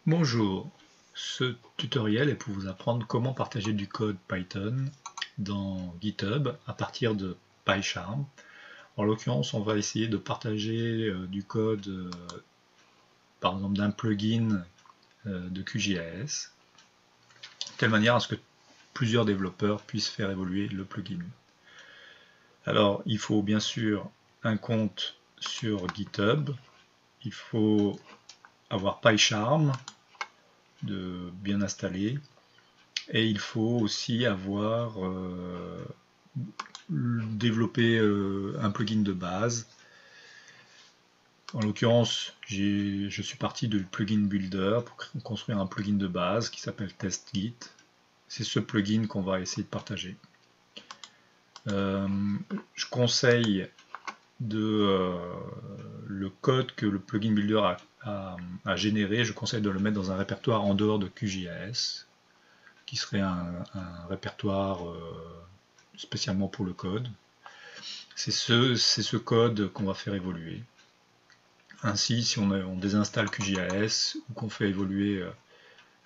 Bonjour, ce tutoriel est pour vous apprendre comment partager du code Python dans GitHub à partir de PyCharm. En l'occurrence, on va essayer de partager du code, par exemple d'un plugin de QGIS, de telle manière à ce que plusieurs développeurs puissent faire évoluer le plugin. Alors, il faut bien sûr un compte sur GitHub, il faut avoir PyCharm de bien installé, et il faut aussi avoir développé un plugin de base. En l'occurrence, je suis parti du plugin builder pour construire un plugin de base qui s'appelle TestGit. C'est ce plugin qu'on va essayer de partager. Je conseille le code que le plugin builder a généré, je conseille de le mettre dans un répertoire en dehors de QGIS, qui serait un répertoire spécialement pour le code. C'est ce code qu'on va faire évoluer. Ainsi, si on désinstalle QGIS ou qu'on fait évoluer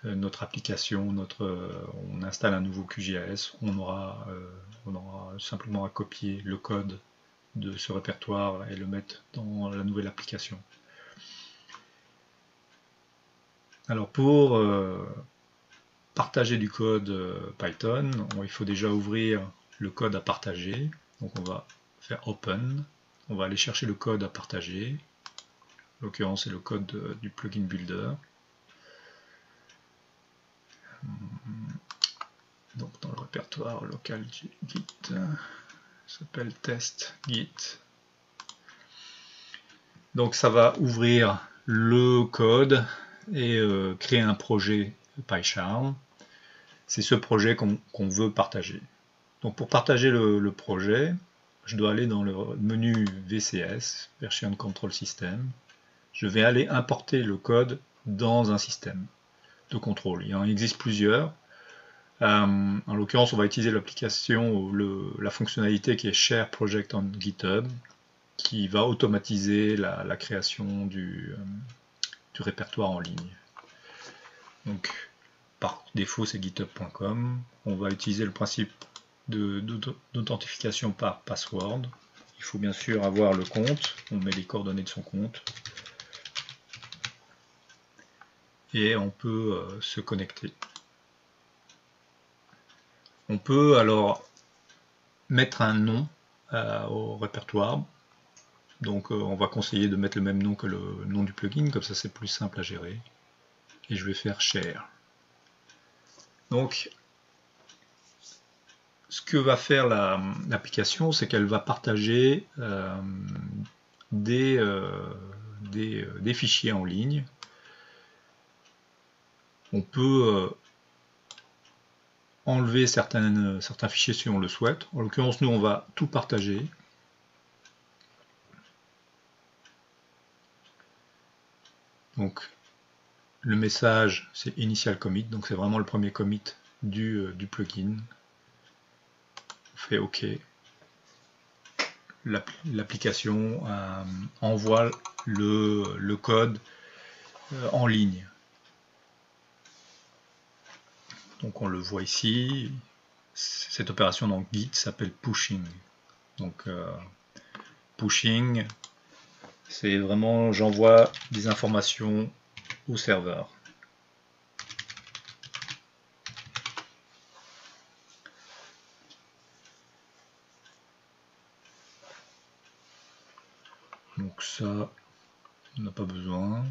notre application, on installe un nouveau QGIS, on aura simplement à copier le code de ce répertoire et le mettre dans la nouvelle application. Alors pour partager du code Python, il faut déjà ouvrir le code à partager. Donc on va faire Open, on va aller chercher le code à partager. En l'occurrence, c'est le code du plugin builder. Donc dans le répertoire local Git, s'appelle test Git. Donc ça va ouvrir le code et créer un projet PyCharm. C'est ce projet qu'on veut partager. Donc pour partager le projet, je dois aller dans le menu VCS, Version Control System. Je vais aller importer le code dans un système de contrôle. Il en existe plusieurs. En l'occurrence, on va utiliser l'application, la fonctionnalité qui est Share Project on GitHub, qui va automatiser la création du répertoire en ligne. Donc, par défaut, c'est github.com. On va utiliser le principe d'authentification par password. Il faut bien sûr avoir le compte. On met les coordonnées de son compte. Et on peut se connecter. On peut alors mettre un nom au répertoire. Donc on va conseiller de mettre le même nom que le nom du plugin, comme ça c'est plus simple à gérer. Et je vais faire share. Donc ce que va faire l'application, c'est qu'elle va partager des fichiers en ligne. On peut enlever certains fichiers si on le souhaite. En l'occurrence, nous on va tout partager. Donc le message c'est initial commit, donc c'est vraiment le premier commit du plugin. On fait OK. L'application envoie le code en ligne. Donc on le voit ici. Cette opération dans Git s'appelle pushing. Donc pushing, c'est vraiment j'envoie des informations au serveur. Donc ça, on n'a pas besoin.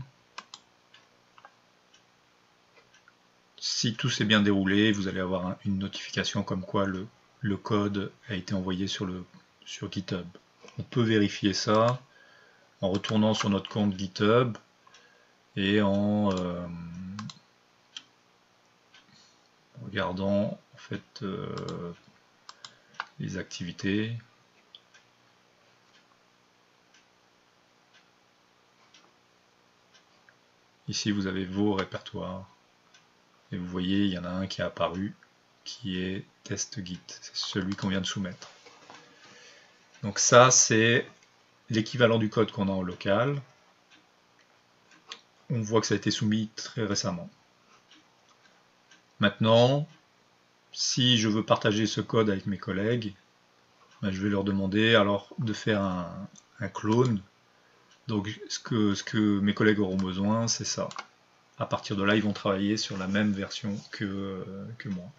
Si tout s'est bien déroulé, vous allez avoir une notification comme quoi le code a été envoyé sur GitHub. On peut vérifier ça en retournant sur notre compte GitHub et en regardant en fait les activités. Ici vous avez vos répertoires et vous voyez il y en a un qui est apparu qui est TestGit, c'est celui qu'on vient de soumettre. Donc ça c'est l'équivalent du code qu'on a en local. on voit que ça a été soumis très récemment. Maintenant, si je veux partager ce code avec mes collègues, ben, je vais leur demander alors de faire un clone. Donc ce que mes collègues auront besoin, c'est ça. À partir de là, ils vont travailler sur la même version que moi.